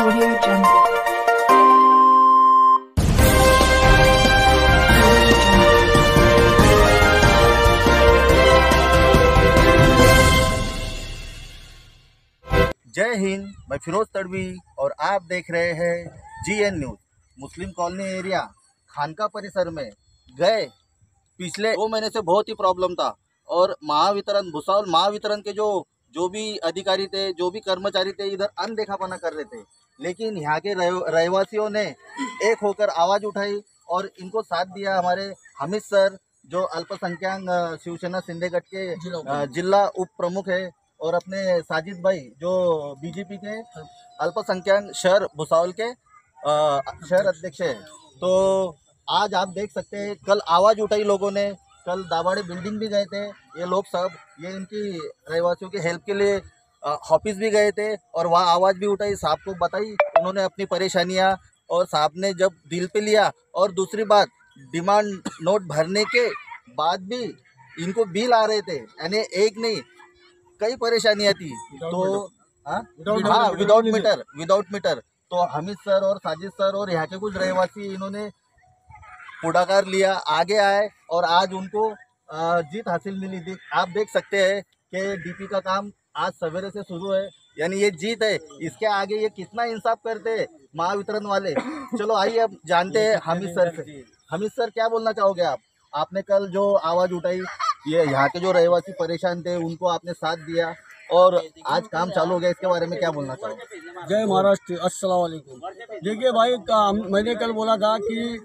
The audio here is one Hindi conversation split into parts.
Audio Jungle. जय हिंद, मैं फिरोज तड़वी और आप देख रहे हैं GN न्यूज़। मुस्लिम कॉलोनी एरिया खानका परिसर में गए पिछले 2 महीने से बहुत ही प्रॉब्लम था और महावितरण भुसावल महावितरण के जो भी अधिकारी थे, जो भी कर्मचारी थे, इधर अनदेखापना कर रहे थे। लेकिन यहाँ के रहवासियों ने एक होकर आवाज़ उठाई और इनको साथ दिया हमारे हामिद सर, जो अल्पसंख्यक शिवसेना सिंधेगढ़ के जिला उप प्रमुख है, और अपने साजिद भाई जो बीजेपी के अल्पसंख्यक शहर भुसावल के शहर अध्यक्ष है। तो आज आप देख सकते हैं, कल आवाज़ उठाई लोगों ने, कल दाबाड़े बिल्डिंग भी गए थे ये लोग सब, ये इनकी रहवासियों की हेल्प के लिए ऑफिस भी गए थे और वहाँ आवाज़ भी उठाई, साहब को बताई उन्होंने अपनी परेशानियाँ, और साहब ने जब दिल पे लिया। और दूसरी बात, डिमांड नोट भरने के बाद भी इनको बिल आ रहे थे, यानी एक नहीं कई परेशानियाँ थी। तो हाँ, विदाउट मीटर। तो हामिद सर और साजिद सर और यहाँ के कुछ रहवासी इन्होंने पुढाकार लिया, आगे आए और आज उनको जीत हासिल मिली थी। आप देख सकते हैं कि डीपी का काम आज सवेरे से शुरू है, यानी ये जीत है। इसके आगे ये कितना इंसाफ करते हैं महावितरण वाले। चलो आइए अब जानते हैं हामिद सर से। हामिद सर, क्या बोलना चाहोगे आप? आपने कल जो आवाज़ उठाई, ये यहाँ के जो रहवासी परेशान थे उनको आपने साथ दिया और आज काम चालू हो गया, इसके बारे में क्या बोलना चाहोगे? जय महाराष्ट्र, अस्सलाम वालेकुम। देखिए भाई, मैंने कल बोला था कि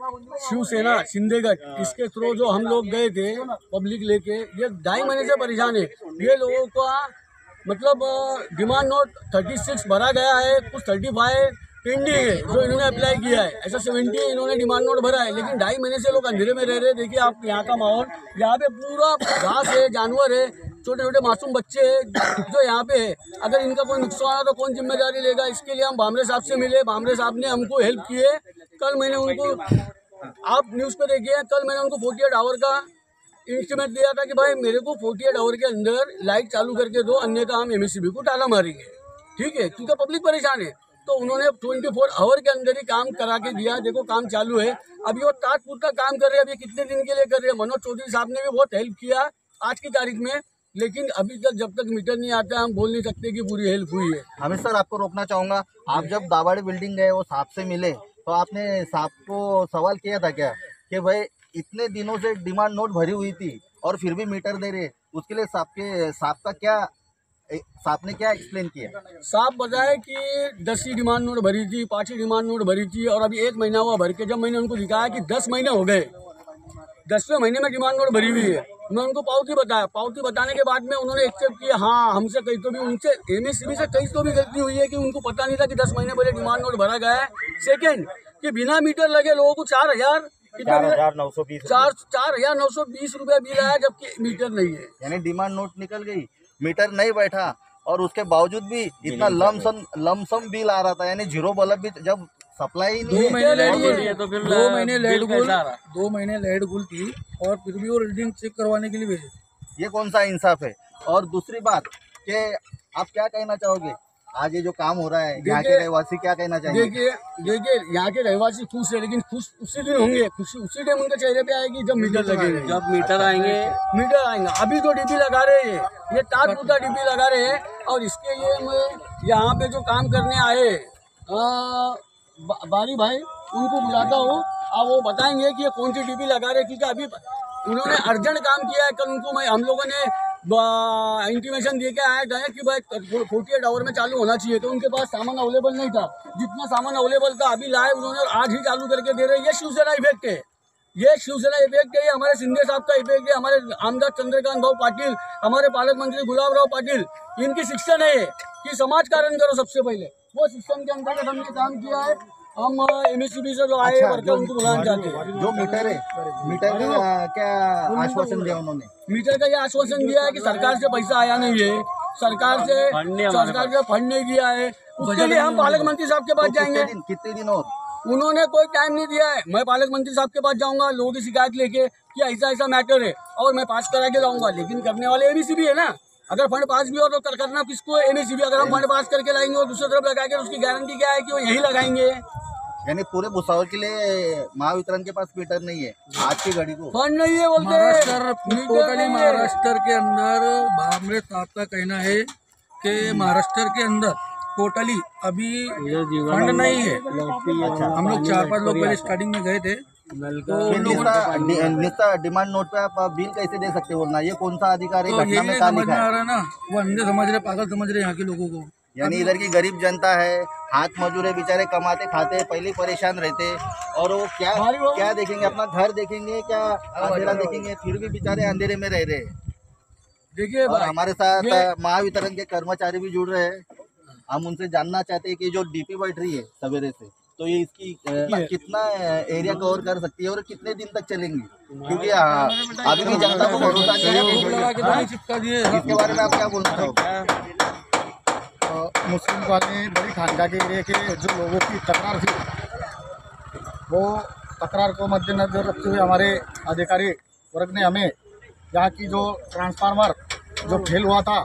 शिवसेना सिंधेगढ़ इसके थ्रू जो हम लोग गए थे पब्लिक लेके, ये 2.5 महीने से परेशान है। ये लोगों का मतलब डिमांड नोट 36 भरा गया है, कुछ 35 पेंडिंग है जो इन्होंने अप्लाई किया है, ऐसा 70 इन्होंने डिमांड नोट भरा है। लेकिन 2.5 महीने से लोग अंधेरे में रह रहे हैं। देखिए आप यहाँ का माहौल, यहाँ पे पूरा घास है, जानवर है, छोटे छोटे मासूम बच्चे हैं जो यहाँ पे है। अगर इनका कोई नुकसान हो तो कौन जिम्मेदारी लेगा? इसके लिए हम भामरे साहब से मिले, भामरे साहब ने हमको हेल्प की है। कल मैंने उनको, आप न्यूज़ पे देखिए, कल मैंने उनको 48 आवर का इंस्टीमेट दिया था कि भाई मेरे को 48 आवर के अंदर लाइट चालू करके दो, अन्यथा हम MSCB को ताला मारेंगे, ठीक है, क्योंकि पब्लिक परेशान है। तो उन्होंने 24 आवर के अंदर ही काम करा के दिया। देखो काम चालू है, अभी वो ताजपुर काम कर रहे हैं। अभी कितने दिन के लिए कर रहे हैं? मनोज चौधरी साहब ने भी बहुत हेल्प किया आज की तारीख में, लेकिन अभी तक जब तक मीटर नहीं आता हम बोल नहीं सकते कि पूरी हेल्प हुई है। हामिद सर, आपको रोकना चाहूँगा, आप जब दाबाड़े बिल्डिंग गए, वो साहब से मिले, तो आपने साहब को सवाल किया था क्या कि भाई इतने दिनों से डिमांड नोट भरी हुई थी और फिर भी मीटर दे रहे? उसके लिए साहब ने क्या एक्सप्लेन किया? साहब बताए कि 10 ही डिमांड नोट भरी थी, 5 ही डिमांड नोट भरी थी और अभी 1 महीना हुआ भर के। जब मैंने उनको दिखाया कि 10 महीने हो गए, 10वें महीने में डिमांड नोट भरी हुई है, मैं उनको पावती बताया। पावती बताने के बाद में उन्होंने एक्सेप्ट किया। हाँ, हमसे कहीं तो भी, उनसे MSCB से कहीं तो भी गलती हुई है कि उनको पता नहीं था कि 10 महीने पहले डिमांड नोट भरा गया है। सेकेंड, कि बिना मीटर लगे लोगों को 4,920 रुपये बिल आया, जबकि मीटर नहीं है। यानी डिमांड नोट निकल गई, मीटर नहीं बैठा और उसके बावजूद भी इतना लमसम बिल आ रहा था। यानी जीरो बल्ब भी जब सप्लाई नहीं, 2 महीने लाइट गुल थी और फिर भी वो रीडिंग चेक करवाने के लिए भेजे। ये कौन सा इंसाफ है? और दूसरी बात कि आप क्या कहना चाहोगे आज ये जो काम हो रहा है, यहाँ के रहवासी क्या कहना चाहेंगे? देखिए यहाँ के रहवासी खुश है, लेकिन खुश उसी दिन होंगे, खुशी उसी टाइम उनके चेहरे पे आएगी जब मीटर लगेगा, जब मीटर आएंगे। अभी जो डीपी लगा रहे हैं ये ताजपुर डीपी लगा रहे हैं, और इसके लिए मैं यहाँ पे जो काम करने आए बारी भाई उनको बुलाता हूँ, और वो बताएंगे कि ये कौन सी डीपी लगा रहे हैं, क्योंकि अभी उन्होंने अर्जेंट काम किया है। कल उनको हम लोगों ने इंटीमेशन दे के आए गए कि भाई 48 आवर में चालू होना चाहिए, तो उनके पास सामान अवेलेबल नहीं था। जितना सामान अवेलेबल था अभी लाए उन्होंने, आज ही चालू करके दे रहे हैं। ये शिवसेना इफेक्ट है, ये शिवसेना इफेक्ट है, ये हमारे शिंदे साहब का इफेक्ट है, हमारे आमदार चंद्रकांत भाऊ पाटिल, हमारे पालक मंत्री गुलाबराव पाटिल, इनकी शिक्षण है कि समाज कारण करो सबसे पहले। वो शिक्षण के अंतर्गत हमने काम किया है। हम MSCB से जो आए वर्कर उनको बुलाना चाहते हैं। जो मीटर है, मीटर का क्या आश्वासन दिया उन्होंने? मीटर का ये आश्वासन दिया है कि सरकार से पैसा आया नहीं है, सरकार से फंड नहीं दिया है, उसके लिए हम पालक मंत्री साहब के पास जाएंगे। कितने दिन और? उन्होंने कोई टाइम नहीं दिया है। मैं पालक मंत्री साहब के पास जाऊंगा लोगों की शिकायत लेके कि ऐसा ऐसा मैटर है और मैं पास करा के लाऊंगा, लेकिन करने वाले MSCB है ना। अगर फंड पास भी हो तो करना किसको, NHB। अगर हम फंड पास करके लाएंगे और दूसरी तरफ लगाएंगे तो उसकी गारंटी क्या है कि वो यही लगाएंगे। यानी पूरे भुसावल के लिए महावितरण के पास मीटर नहीं है आज की घड़ी को, फंड नहीं है बोलते। टोटली महाराष्ट्र के अंदर हमारे साहब का कहना है कि महाराष्ट्र के अंदर टोटली अभी फंड नहीं है। हम लोग 4-5 लोग पहले स्टार्टिंग में गए थे तो निस्ता डिमांड नोट पे आप बिल कैसे दे सकते हो बोलना, ये कौन सा अधिकारी तो घटना में यही कहाँ समझ में लिखा आ है? रहा है ना, वो अंधे समझ रहे, पागल समझ रहे यहाँ के लोगों को। यानी इधर की गरीब जनता है, हाथ मजदूर बेचारे कमाते खाते पहले परेशान रहते, और वो क्या देखेंगे, अपना घर देखेंगे क्या अंधेरा देखेंगे, फिर भी बेचारे अंधेरे में रह रहे हैं। देखिए और हमारे साथ महावितरण के कर्मचारी भी जुड़ रहे हैं। हम उनसे जानना चाहते हैं कि जो डीपी बैठ रही है सवेरे से, तो ये इसकी कितना एरिया कवर कर सकती है और कितने दिन तक चलेंगी, क्योंकि अभी भी जनता को भरोसा नहीं है। इसके बारे में आप क्या बोलना चाहोगे? मुस्लिम कॉलोनी बड़ी खानका के एरिया के जो लोगों की तकरार थी, वो तकरार को मद्देनजर रखते हुए हमारे अधिकारी वर्ग ने हमें यहाँ की जो ट्रांसफार्मर जो फेल हुआ था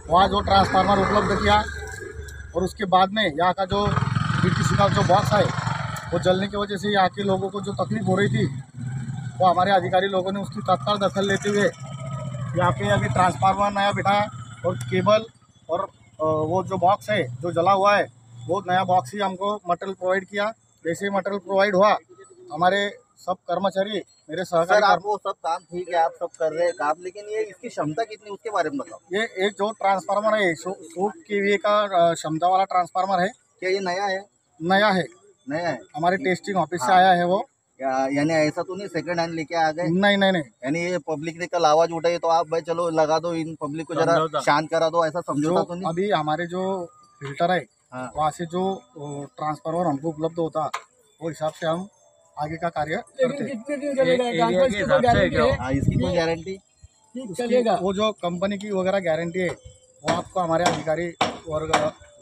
वहाँ जो ट्रांसफार्मर उपलब्ध किया, और उसके बाद में यहाँ का जो BTC का जो बॉक्स है वो जलने की वजह से यहाँ के लोगों को जो तकलीफ हो रही थी, वो हमारे अधिकारी लोगों ने उसकी तत्काल दखल लेते हुए यहाँ पे अभी ट्रांसफार्मर नया बिठाया, और केबल और वो जो बॉक्स है जो जला हुआ है वो नया बॉक्स ही हमको मटेरियल प्रोवाइड किया। जैसे ही मटेरियल प्रोवाइड हुआ, हमारे सब कर्मचारी मेरे सहकारी सर, आप वो सब काम ठीक है, आप सब कर रहे हैं काम, लेकिन ये इसकी क्षमता कितनी उसके बारे में बताओ। ये एक जो ट्रांसफार्मर है 100 kVA का क्षमता वाला ट्रांसफार्मर है। क्या ये नया है? नया है, नया है। हमारे टेस्टिंग ऑफिस से आया है वो। यानी ऐसा तो नहीं सेकंड हैंड लेके आ गए? नहीं नहीं नहीं, यानी ये पब्लिक ने कल आवाज उठाई तो आप भाई चलो लगा दो, इन पब्लिक को जरा शांत करा दो, ऐसा समझौता तो नहीं? अभी हमारे जो फिल्टर है हाँ। वहाँ से जो ट्रांसफार्मर हमको उपलब्ध होता, वो हिसाब से हम आगे का कार्य करते हैं। कितने दिन चलेगा? हाँ, इसकी कोई गारंटी चलेगा? वो जो कंपनी की वगैरह गारंटी है वो आपको हमारे अधिकारी वर्ग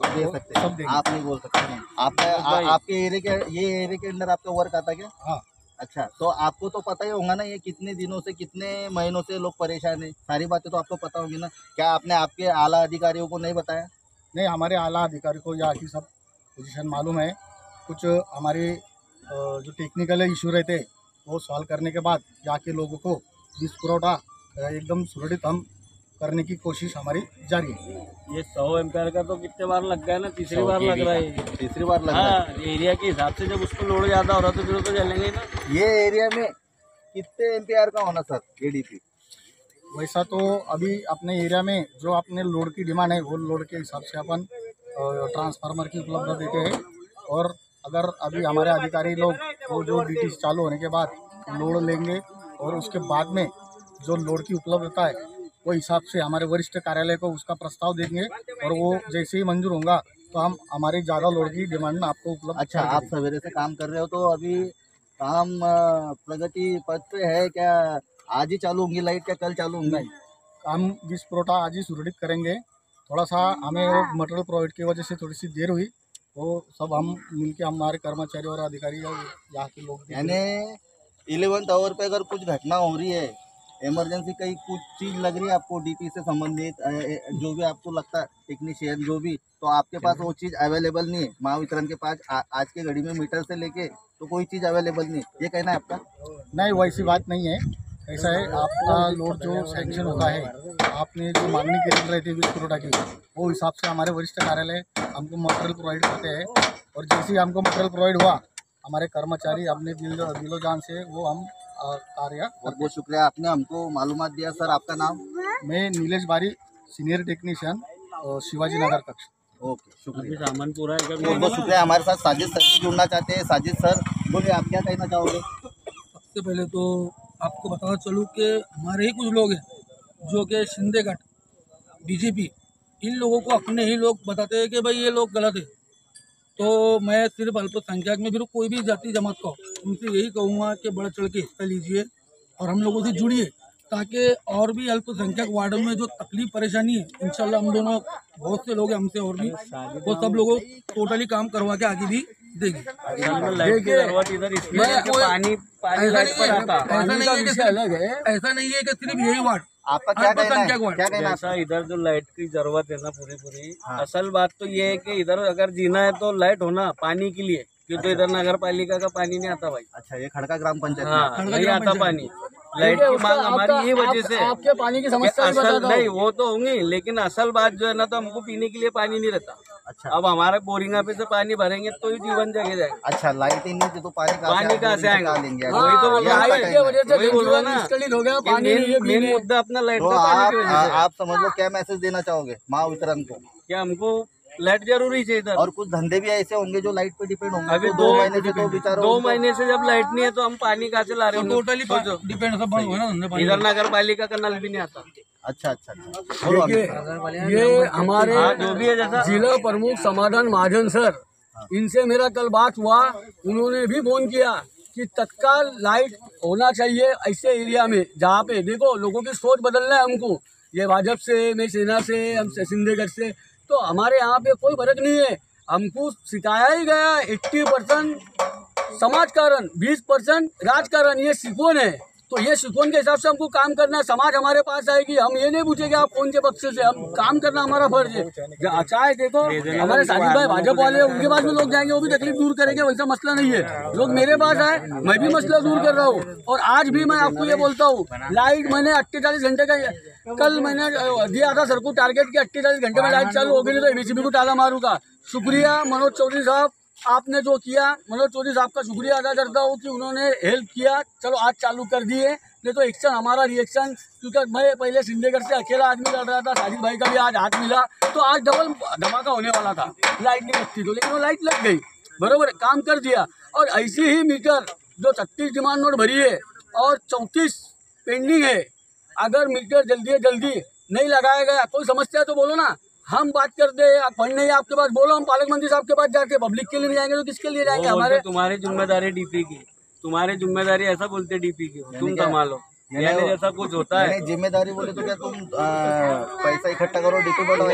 दे सकते हैं, सब देंगे। आप नहीं बोल सकते। आपके एरिया के, ये एरिया के अंदर आपका वर्क आता क्या? हाँ। अच्छा, तो आपको तो पता ही होगा ना ये कितने दिनों से, कितने महीनों से लोग परेशान है, सारी बातें तो आपको पता होंगी ना। क्या आपने आपके आला अधिकारियों को नहीं बताया? नहीं, हमारे आला अधिकारी को यहाँ की सब पोजीशन मालूम है। कुछ हमारे जो टेक्निकल इशू रहते वो सॉल्व करने के बाद यहाँ के लोगों को वीज पुरवठा एकदम सुरक्षित हम करने की कोशिश हमारी जारी है। ये 100 एम्पेयर का तो कितने बार लग गया ना, तीसरी बार लग रहा है। तीसरी बार लग रहा है। हाँ, एरिया के हिसाब से जब उसको लोड ज्यादा हो रहा तो फिर तो चलेंगे ही ना। ये एरिया में कितने एम्पियर का होना सर ADP? वैसा तो अभी अपने एरिया में जो अपने लोड की डिमांड है वो लोड के हिसाब से अपन ट्रांसफार्मर की उपलब्ध देते हैं। और अगर अभी हमारे अधिकारी लोग वो जो DTC चालू होने के बाद लोड लेंगे और उसके बाद में जो लोड की उपलब्धता है वो हिसाब से हमारे वरिष्ठ कार्यालय को उसका प्रस्ताव देंगे, और वो जैसे ही मंजूर होगा तो हम हमारी ज़्यादा लोड की डिमांड में आपको उपलब्ध। अच्छा, आप सवेरे से काम कर रहे हो तो अभी काम प्रगति पथ पे है क्या? आज ही चालू होंगी लाइट क्या कल चालू होंगी? हम वीज पुरवठा आज ही सुरक्षित करेंगे। थोड़ा सा हमें मटेरियल प्रोवाइड की वजह से थोड़ी सी देर हुई, वो सब हम मिलके हमारे कर्मचारी और अधिकारी और यहाँ के लोग। यानी 11th आवर पे अगर कुछ घटना हो रही है, इमरजेंसी कहीं कुछ चीज़ लग रही है आपको DP से संबंधित, जो भी आपको लगता है टेक्नीशियन जो भी, तो आपके पास वो चीज़ अवेलेबल नहीं है। महावितरण के पास आज के घड़ी में मीटर से लेके तो कोई चीज़ अवेलेबल नहीं है, ये कहना है आपका? नहीं, वैसी बात नहीं है। ऐसा है, आपका लोड जो सैंक्शन होता है, आपने जो मांगनी करी रहती है वीज पुरवठा की, वो हिसाब से हमारे वरिष्ठ कार्यालय हमको मटेरियल प्रोवाइड करते हैं। और जैसे ही हमको मटेरियल प्रोवाइड हुआ, हमारे कर्मचारी अपने दिलो जान से वो हम कार्य। बहुत बहुत शुक्रिया, आपने हमको मालूमात दिया। सर, आपका नाम? मैं नीलेश बारी, सीनियर टेक्नीशियन, शिवाजी नगर कक्ष। ओके, शुक्रिया। सामान पूरा है। बहुत बहुत शुक्रिया। हमारे साथ साजिद सर भी जुड़ना चाहते हैं। साजिद सर, बोलिए, आप क्या कहना चाहोगे? सबसे पहले तो आपको बताना चलूँ कि हमारे ही कुछ लोग हैं जो कि शिंदेगढ़ BJP, इन लोगों को अपने ही लोग बताते हैं कि भाई ये लोग गलत है। तो मैं सिर्फ अल्पसंख्यक में फिर कोई भी जाति जमात का उनसे यही कहूँगा कि बढ़ चढ़ के हिस्सा लीजिए और हम लोगों से जुड़िए, ताकि और भी अल्पसंख्यक वार्डों में जो तकलीफ परेशानी है, इंशाल्लाह हम दोनों बहुत से लोग हैं हमसे और भी, वो सब लोगों टोटली काम करवा के आगे भी देंगे। ऐसा नहीं है कि सिर्फ यही वार्ड, आपका क्या कहना है? 100% क्या कहना है? जैसा इधर जो लाइट की जरूरत है ना पूरी हाँ। असल बात तो ये है कि इधर अगर जीना है तो लाइट होना पानी के लिए, क्योंकि इधर नगर पालिका का पानी नहीं आता भाई। अच्छा, ये खड़का ग्राम पंचायत में। हाँ, नहीं ग्राम आता पंचायत। पानी। लाइट की मांग हमारी यही वजह से है। आपके पानी की कि समस्या भी असल बताता नहीं हूँ। वो तो होंगी, लेकिन असल बात जो है ना, तो हमको पीने के लिए पानी नहीं रहता। अच्छा अब हमारे बोरिंगा पे से पानी भरेंगे तो ही जीवन जगे जाएगा। अच्छा, लाइट ही नहीं थी तो पानी कहाँ से आएगा? लेंगे? वही तो ये आपका लाइट कहना की है। वजह से वही बोल रहा जनजीवन ना। विस्कलित हो गया, कि पानी नहीं है मेन पीने। मुद्दा अपना लाइट तो का पानी की वजह से है। आप समझ लो, क्या मैसेज देना चाहोगे महावितरण को? क्या हमको लाइट जरूरी चाहिए इधर। और कुछ धंधे भी ऐसे होंगे जो लाइट पे डिपेंड होंगे। अभी तो 2 महीने से तो बेचारों 2 महीने से जब लाइट नहीं है तो हम पानी कहाँ से ला रहे हैं? टोटली डिपेंड सब बंद हुआ ना धंधे पानी इधर नगर पालिका का नल भी नहीं आता। अच्छा अच्छा अच्छा, बोलो अभी। देखिए, ये हमारे हाँ, जो भी है जैसा जिला प्रमुख समाधान महाजन सर, इनसे मेरा कल बात हुआ। उन्होंने भी फोन किया कि तत्काल लाइट होना चाहिए ऐसे एरिया में जहाँ पे देखो लोगों की सोच बदलना है हमको। ये भाजपा से, मैं सेना से, हम सिंधेगढ़ से, तो हमारे यहाँ पे कोई फर्क नहीं है। हमको सिखाया ही गया 80% समाज कारण, 20% राजकारण, ये सिकोन है। तो ये सिकोन के हिसाब से हमको काम करना है। समाज हमारे पास आएगी, हम ये नहीं पूछेंगे आप कौन से पक्ष से, हम काम करना हमारा फर्ज है। चाहे देखो हमारे साजिद भाई भाजपा वाले, उनके पास भी लोग जाएंगे, वो भी तकलीफ दूर करेंगे, वैसा मसला नहीं है। लोग मेरे पास आए, मैं भी मसला दूर कर रहा हूँ। और आज भी मैं आपको ये बोलता हूँ, लाइट मैंने 48 घंटे का, कल मैंने दिया था सर को टारगेट कि 48 घंटे में लाइट चालू होगी, नहीं तो एमएससीबी को ताला मारूंगा। शुक्रिया मनोज चौधरी साहब, आपने जो किया, मनोज चौधरी साहब का शुक्रिया अदा करता हूँ कि उन्होंने हेल्प किया। चलो आज चालू कर दिए, नहीं तो एक्शन हमारा रिएक्शन, क्योंकि मैं पहले सिंधेगढ़ से अकेला आदमी लड़ रहा था, साजिद भाई का भी आज हाथ मिला, तो आज डबल धमाका होने वाला था। लाइट नहीं लगती तो, लेकिन वो लाइट लग गई, बरोबर काम कर दिया। और ऐसी ही मीटर जो 36 डिमांड नोट भरी है और 34 पेंडिंग है, अगर मीटर जल्दी जल्दी नहीं लगाया गया, कोई समस्या है तो बोलो ना, हम बात करते हैं। फंड नहीं है आपके पास, बोलो, हम पालक मंत्री साहब के पास जाके पब्लिक के लिए नहीं जाएंगे तो किसके लिए जाएंगे? हमारे तुम्हारी जिम्मेदारी डीपी की, तुम्हारी जिम्मेदारी ऐसा बोलते डीपी की, तुम संभालो। यानी जैसा कुछ होता है जिम्मेदारी बोले तो क्या तुम पैसा इकट्ठा करो, डीपी बढ़ाओ?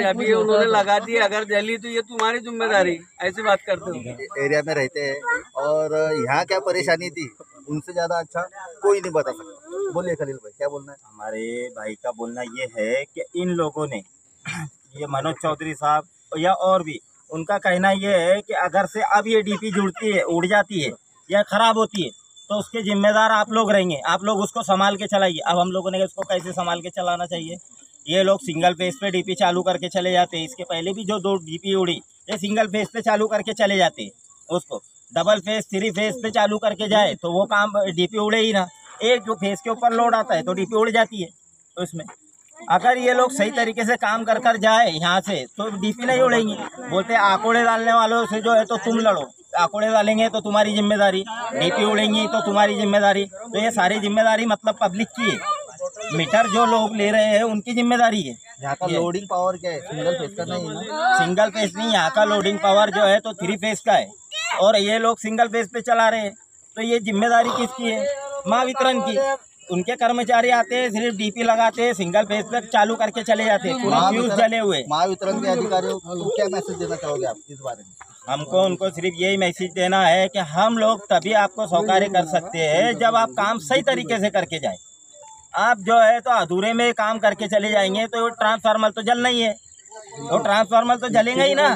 अभी उन्होंने लगा दी, अगर जली तो ये तुम्हारी जिम्मेदारी, ऐसी बात करते हो। एरिया में रहते हैं और यहाँ क्या परेशानी थी उनसे ज्यादा अच्छा कोई नहीं बता सकता। बोलिए खलील भाई, क्या बोलना है? हमारे भाई का बोलना ये है कि इन लोगों ने, ये मनोज चौधरी साहब या और भी, उनका कहना ये है कि अगर से अब ये डीपी जुड़ती है, उड़ जाती है या खराब होती है तो उसके जिम्मेदार आप लोग रहेंगे, आप लोग उसको संभाल के चलाइए। अब हम लोगों ने उसको कैसे संभाल के चलाना चाहिए? ये लोग सिंगल फेज पे डीपी चालू करके चले जाते हैं। इसके पहले भी जो 2 डीपी उड़ी, ये सिंगल फेज पे चालू करके चले जाते हैं। उसको डबल फेज 3 फेज पे चालू करके जाए तो वो काम डीपी उड़े ही ना। एक जो फेज के ऊपर लोड आता है तो डीपी उड़ जाती है। तो इसमें अगर ये लोग सही तरीके से काम कर कर जाए यहाँ से तो डीपी नहीं उड़ेंगी। बोलते हैं आंकड़े डालने वालों से जो है तो तुम लड़ो, आंकड़े डालेंगे तो तुम्हारी जिम्मेदारी, डीपी उड़ेंगी तो तुम्हारी जिम्मेदारी। तो ये सारी जिम्मेदारी मतलब पब्लिक की है। मीटर जो लोग ले रहे हैं उनकी जिम्मेदारी है। यहाँ का लोडिंग पावर क्या है? सिंगल फेज का नहीं है ना? सिंगल फेज नहीं, यहाँ का लोडिंग पावर जो है तो 3 फेज का है और ये लोग सिंगल फेज पे चला रहे हैं। तो ये जिम्मेदारी किसकी है? महावितरण की। उनके कर्मचारी आते हैं, सिर्फ डीपी लगाते हैं, सिंगल फेज पे चालू करके चले जाते हैं, पूरा फ्यूज जले हुए। महावितरण के अधिकारियों को क्या मैसेज देना चाहोगे आप इस बारे में? हमको उनको सिर्फ यही मैसेज देना है कि हम लोग तभी आपको सहकार्य कर सकते हैं जब आप काम सही तरीके से करके जाए। आप जो है तो अधूरे में काम करके चले जाएंगे तो ट्रांसफार्मर तो जलना ही है, तो ट्रांसफार्मर तो जलेंगे ही ना।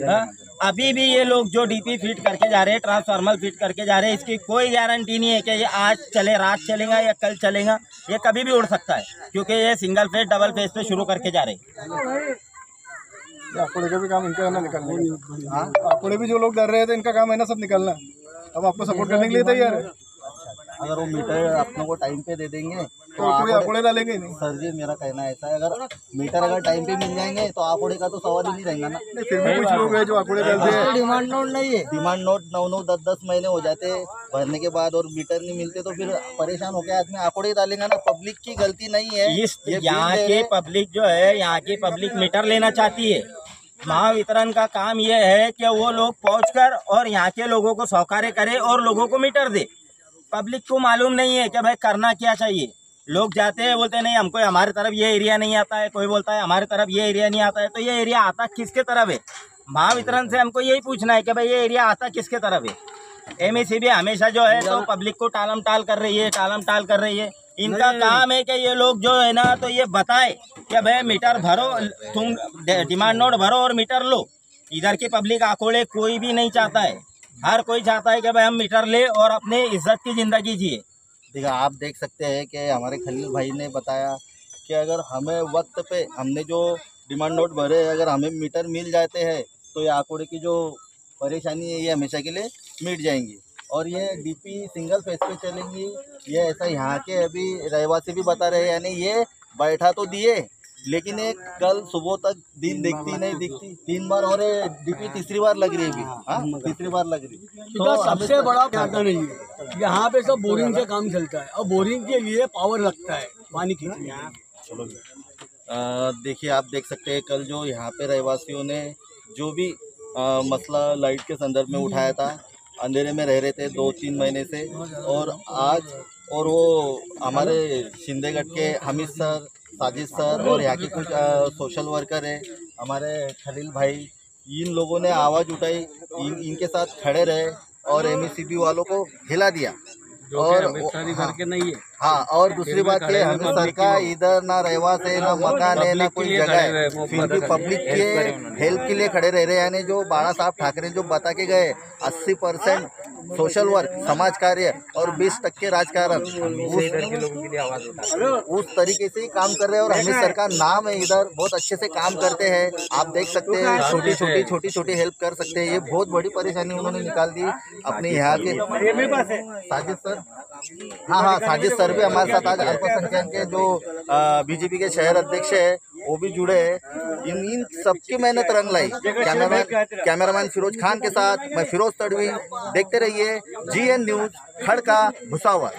हाँ? अभी भी ये लोग जो डीपी फिट करके जा रहे हैं, ट्रांसफार्मर फिट करके जा रहे हैं, इसकी कोई गारंटी नहीं है कि ये आज चले, रात चलेगा या कल चलेगा। ये कभी भी उड़ सकता है क्योंकि ये सिंगल फेज डबल फेज पे शुरू करके जा रहे हैं। आंकड़े का भी काम इनका है ना निकलने। हाँ, आंकड़े भी जो लोग डर रहे थे इनका काम है ना सब निकलना। अब आपको सपोर्ट करने के लिए तैयार है। अगर वो मीटर अपने को टाइम पे दे देंगे तो कोई आंकड़े डालेंगे नहीं। सर जी, मेरा कहना ऐसा है, अगर मीटर अगर टाइम पे मिल जाएंगे तो आंकड़े का तो सवाल ही नहीं रहेगा ना। फिर भी कुछ लोग हैं जो आंकड़े डालते हैं। डिमांड नोट नहीं है, डिमांड नोट 9-9, 10-10 महीने हो जाते भरने के बाद और मीटर नहीं मिलते तो फिर परेशान होकर आदमी आंकड़े डालेगा ना। पब्लिक की गलती नहीं है। इस यहाँ के पब्लिक जो है, यहाँ की पब्लिक मीटर लेना चाहती है। महावितरण का काम ये है कि वो लोग पहुंचकर और यहाँ के लोगों को सहकार्य करे और लोगों को मीटर दे। पब्लिक को मालूम नहीं है कि भाई करना क्या चाहिए। लोग जाते हैं, बोलते नहीं हमको हमारे तरफ ये एरिया नहीं आता है, कोई बोलता है हमारे तरफ ये एरिया नहीं आता है। तो ये एरिया आता किसके तरफ है? महावितरण से हमको यही पूछना है कि भाई ये एरिया आता किसके तरफ है। एमएससीबी हमेशा जो है तो पब्लिक को टालम टाल कर रही है, टालम टाल कर रही है। इनका काम है कि ये लोग जो है ना तो ये बताए कि भाई मीटर भरो, तुम डिमांड नोट भरो और मीटर लो। इधर की पब्लिक आकोड़े कोई भी नहीं चाहता है, हर कोई चाहता है कि भाई हम मीटर ले और अपने इज्जत की जिंदगी जिए। देखिए आप देख सकते हैं कि हमारे खलील भाई ने बताया कि अगर हमें वक्त पे हमने जो डिमांड नोट भरे, अगर हमें मीटर मिल जाते हैं तो ये आकोड़े की जो परेशानी है ये हमेशा के लिए मिट जाएंगी। और ये डीपी सिंगल फेस पे चलेंगी, ये ऐसा यहाँ के अभी रहवासी भी बता रहे हैं। यानी ये बैठा तो दिए लेकिन एक कल सुबह तक दिन दिखती नहीं दिखती, 3 बार और डीपी तीसरी बार लग रही है अभी। हाँ, तीसरी बार लग रही है। तो सबसे बड़ा फायदा नहीं है, यहाँ पे सब बोरिंग से काम चलता है और बोरिंग के लिए पावर लगता है पानी खींचने के लिए। देखिए आप देख सकते हैं कल जो यहाँ पे रहवासियों ने जो भी मसला लाइट के संदर्भ में उठाया था, अंधेरे में रह रहे थे 2-3 महीने से, और आज और वो हमारे शिंदेगढ़ के हमीद सर, साजिद सर और यहाँ के कुछ सोशल वर्कर है हमारे खलील भाई, इन लोगों ने आवाज़ उठाई, इनके साथ खड़े रहे और एमएससीबी वालों को हिला दिया। और घर के नहीं है। हाँ, और दूसरी बात ये हमें सर का इधर ना रहवास है ना मकान है ना कोई जगह है, फिर भी पब्लिक के हेल्प के लिए खड़े रह रहे हैं। यानी जो बाला साहब ठाकरे जो बता के गए 80% सोशल वर्क, समाज कार्य और 20% राजकारण, उस तरीके से ही काम कर रहे हैं। और हमें सर का नाम है इधर, बहुत अच्छे से काम करते हैं। आप देख सकते हैं छोटी छोटी हेल्प कर सकते हैं। ये बहुत बड़ी परेशानी उन्होंने निकाल दी अपने यहाँ के साजिद सर। हाँ, साजिद सर भी हमारे साथ आज अल्पसंख्यक के जो बीजेपी के शहर अध्यक्ष है वो भी जुड़े हैं। इन सबकी मेहनत रंग लाई। कैमरामैन फिरोज खान के साथ मैं फिरोज तड़वी। देखते रहिए GN news, Khadka Bhusawal.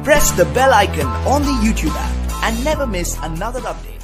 Press the bell icon on the YouTube app and never miss another update.